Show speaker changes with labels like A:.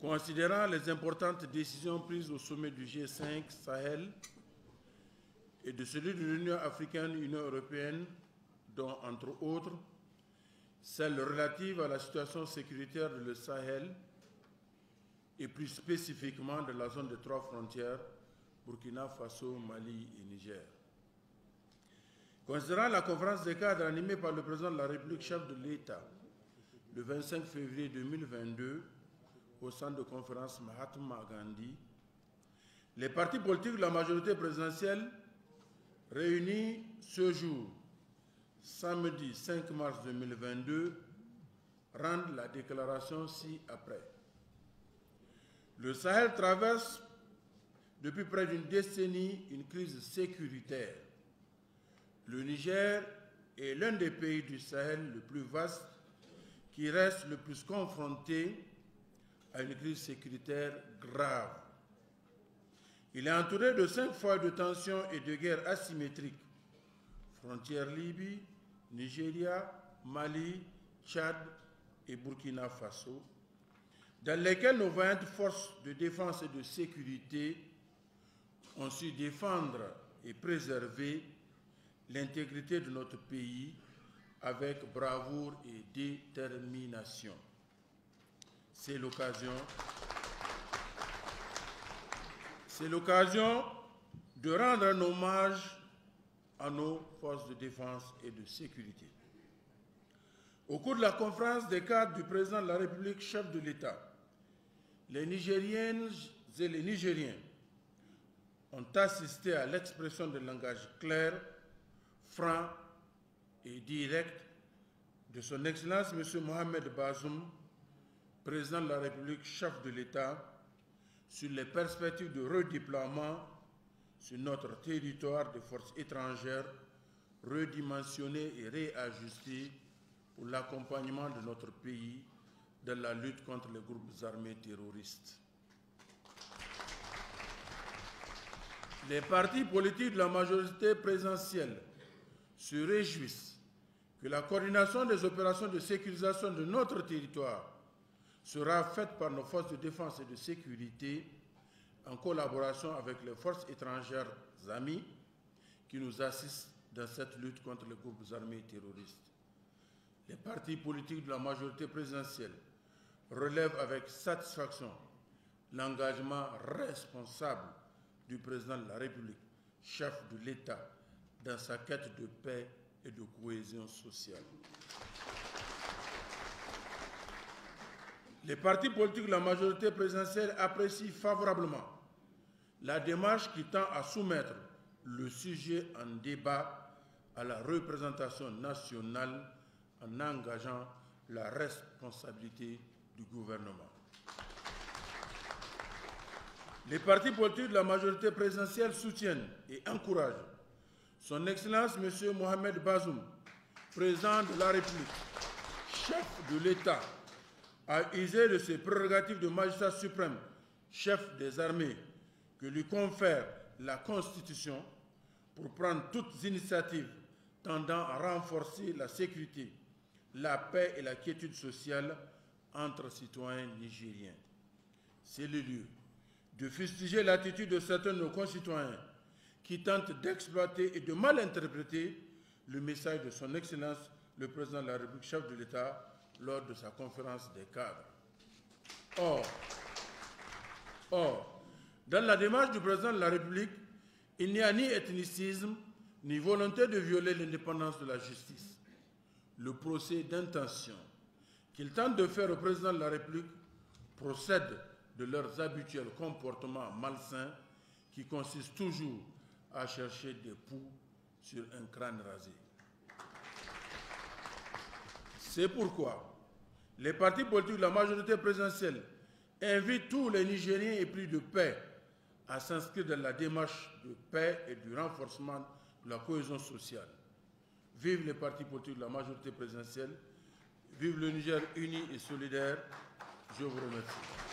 A: Considérant les importantes décisions prises au sommet du G5 Sahel et de celui de l'Union africaine et l'Union européenne, dont, entre autres, celle relative à la situation sécuritaire de le Sahel et plus spécifiquement de la zone des 3 frontières, Burkina Faso, Mali et Niger. Considérant la conférence des cadres animée par le président de la République, chef de l'État, le 25 février 2022, au centre de conférence Mahatma Gandhi, les partis politiques de la majorité présidentielle réunis ce jour, samedi 5 mars 2022, rendent la déclaration ci-après. Le Sahel traverse depuis près d'une décennie une crise sécuritaire. Le Niger est l'un des pays du Sahel le plus vaste qui reste le plus confronté à une crise sécuritaire grave. Il est entouré de 5 foyers de tensions et de guerres asymétriques, frontières Libye, Nigeria, Mali, Tchad et Burkina Faso, dans lesquelles nos vaillantes forces de défense et de sécurité ont su défendre et préserver l'intégrité de notre pays avec bravoure et détermination. C'est l'occasion de rendre un hommage à nos forces de défense et de sécurité. Au cours de la conférence des cadres du président de la République, chef de l'État, les Nigériennes et les Nigériens ont assisté à l'expression de langage clair, franc et direct de son Excellence M. Mohamed Bazoum, président de la République, chef de l'État, sur les perspectives de redéploiement sur notre territoire de forces étrangères redimensionnées et réajustées pour l'accompagnement de notre pays dans la lutte contre les groupes armés terroristes. Les partis politiques de la majorité présidentielle se réjouissent que la coordination des opérations de sécurisation de notre territoire sera faite par nos forces de défense et de sécurité en collaboration avec les forces étrangères amies qui nous assistent dans cette lutte contre les groupes armés terroristes. Les partis politiques de la majorité présidentielle relèvent avec satisfaction l'engagement responsable du président de la République, chef de l'État, dans sa quête de paix et de cohésion sociale. Les partis politiques de la majorité présidentielle apprécient favorablement la démarche qui tend à soumettre le sujet en débat à la représentation nationale en engageant la responsabilité du gouvernement. Les partis politiques de la majorité présidentielle soutiennent et encouragent son Excellence M. Mohamed Bazoum, président de la République, chef de l'État, à user de ses prérogatives de magistrat suprême, chef des armées, que lui confère la Constitution pour prendre toutes initiatives tendant à renforcer la sécurité, la paix et la quiétude sociale entre citoyens nigériens. C'est le lieu de fustiger l'attitude de certains de nos concitoyens qui tentent d'exploiter et de mal interpréter le message de son Excellence, le président de la République, chef de l'État, lors de sa conférence des cadres. Or, dans la démarche du président de la République, il n'y a ni ethnicisme, ni volonté de violer l'indépendance de la justice. Le procès d'intention qu'ils tentent de faire au président de la République procède de leurs habituels comportements malsains qui consistent toujours à chercher des poux sur un crâne rasé. C'est pourquoi les partis politiques de la majorité présidentielle invitent tous les Nigériens épris de paix à s'inscrire dans la démarche de paix et du renforcement de la cohésion sociale. Vive les partis politiques de la majorité présidentielle, vive le Niger uni et solidaire. Je vous remercie.